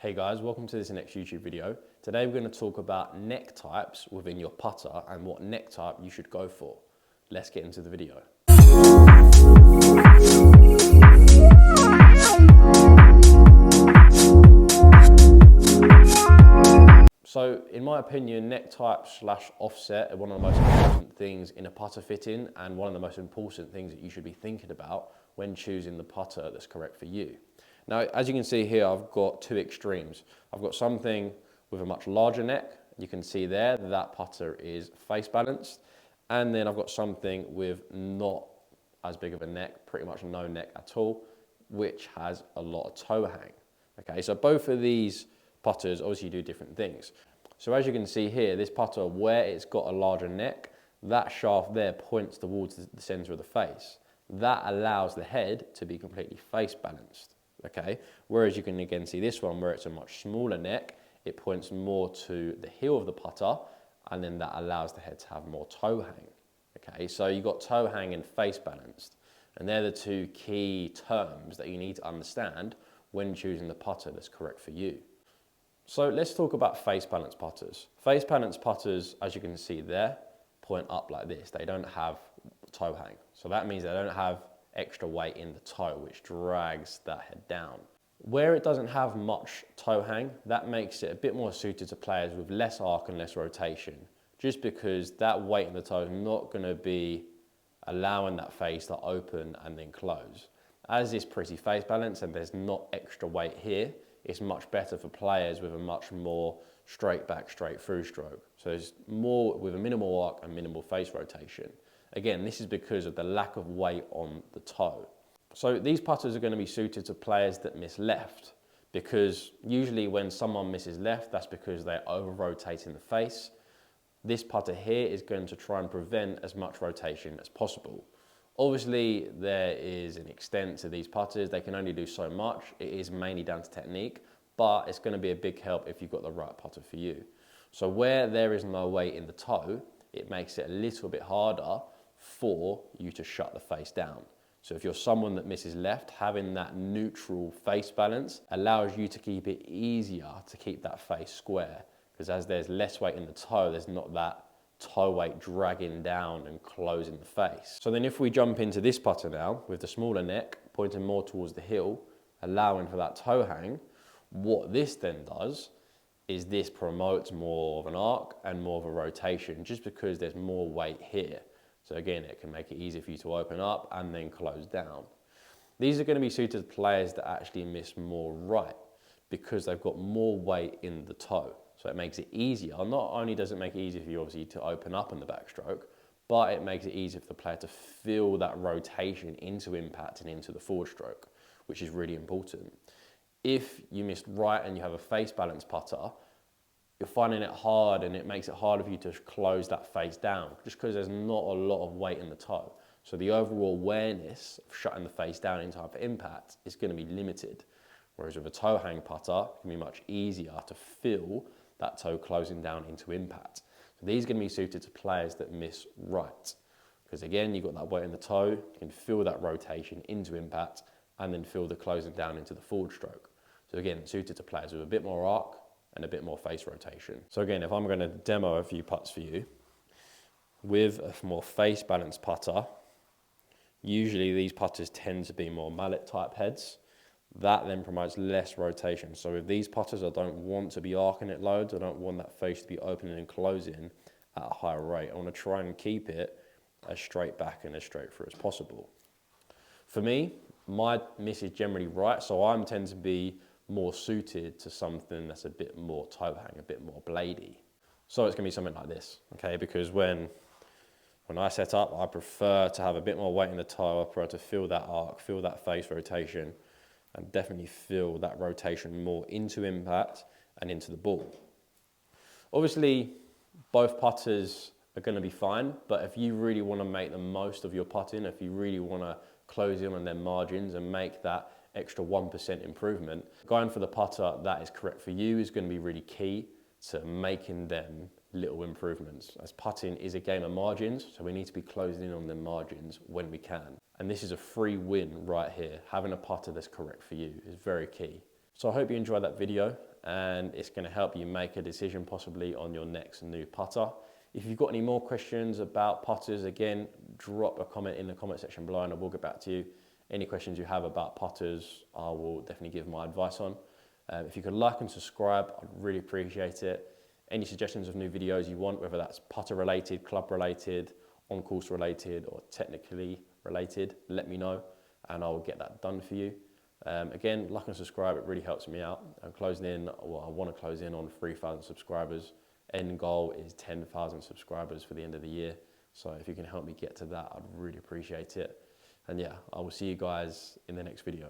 Hey guys, welcome to this next YouTube video. Today we're going to talk about neck types within your putter and what neck type you should go for. Let's get into the video. So in my opinion, neck type / offset are one of the most important things in a putter fitting and one of the most important things that you should be thinking about when choosing the putter that's correct for you. Now, as you can see here, I've got two extremes. I've got something with a much larger neck. You can see there that putter is face balanced. And then I've got something with not as big of a neck, pretty much no neck at all, which has a lot of toe hang. Okay, so both of these putters obviously do different things. So as you can see here, this putter, where it's got a larger neck, that shaft there points towards the center of the face. That allows the head to be completely face balanced. Okay, whereas you can again see this one where it's a much smaller neck, it points more to the heel of the putter, and then that allows the head to have more toe hang. Okay, so you've got toe hang and face balanced, and they're the two key terms that you need to understand when choosing the putter that's correct for you. So let's talk about face balanced putters. Face balanced putters, as you can see there, point up like this. They don't have toe hang. So that means they don't have extra weight in the toe, which drags that head down. Where it doesn't have much toe hang, that makes it a bit more suited to players with less arc and less rotation, just because that weight in the toe is not going to be allowing that face to open and then close. As it's pretty face balanced and there's not extra weight here, it's much better for players with a much more straight back, straight through stroke. So it's more with a minimal arc and minimal face rotation. Again, this is because of the lack of weight on the toe. So these putters are going to be suited to players that miss left, because usually when someone misses left, that's because they're over rotating the face. This putter here is going to try and prevent as much rotation as possible. Obviously, there is an extent to these putters. They can only do so much. It is mainly down to technique, but it's going to be a big help if you've got the right putter for you. So where there is no weight in the toe, it makes it a little bit harder for you to shut the face down. So if you're someone that misses left, having that neutral face balance allows you to keep it easier to keep that face square, because as there's less weight in the toe, there's not that toe weight dragging down and closing the face. So then if we jump into this putter now, with the smaller neck pointing more towards the heel, allowing for that toe hang, what this then does is this promotes more of an arc and more of a rotation, just because there's more weight here. So again, it can make it easier for you to open up and then close down. These are going to be suited to players that actually miss more right, because they've got more weight in the toe. So it makes it easier. Not only does it make it easier for you obviously to open up in the backstroke, but it makes it easier for the player to feel that rotation into impact and into the forward stroke, which is really important. If you missed right and you have a face balanced putter, you're finding it hard, and it makes it harder for you to close that face down, just because there's not a lot of weight in the toe. So the overall awareness of shutting the face down in time for impact is going to be limited. Whereas with a toe hang putter, it can be much easier to feel that toe closing down into impact. So these are going to be suited to players that miss right, because again, you've got that weight in the toe, you can feel that rotation into impact, and then feel the closing down into the forward stroke. So again, suited to players with a bit more arc and a bit more face rotation. So again, if I'm going to demo a few putts for you, with a more face balanced putter, usually these putters tend to be more mallet type heads. That then promotes less rotation. So with these putters, I don't want to be arcing it loads. I don't want that face to be opening and closing at a higher rate. I want to try and keep it as straight back and as straight through as possible. For me, my miss is generally right, so I tend to be more suited to something that's a bit more toe hang, a bit more bladey. So it's going to be something like this, okay? Because when I set up, I prefer to have a bit more weight in the toe. I prefer to feel that arc, feel that face rotation, and definitely feel that rotation more into impact and into the ball. Obviously, both putters are going to be fine, but if you really want to make the most of your putting, if you really want to close in on their margins and make that extra 1% improvement, going for the putter that is correct for you is going to be really key to making them little improvements, as putting is a game of margins, so we need to be closing in on the margins when we can. And this is a free win right here. Having a putter that's correct for you is very key. So I hope you enjoyed that video, and it's going to help you make a decision possibly on your next new putter. If you've got any more questions about putters, again, drop a comment in the comment section below and I will get back to you. Any questions you have about putters, I will definitely give my advice on. If you could like and subscribe, I'd really appreciate it. Any suggestions of new videos you want, whether that's putter related, club related, on-course related, or technically related, let me know and I'll get that done for you. Again, like and subscribe, it really helps me out. I'm closing in, well, I want to close in on 3,000 subscribers. End goal is 10,000 subscribers for the end of the year. So if you can help me get to that, I'd really appreciate it. And yeah, I will see you guys in the next video.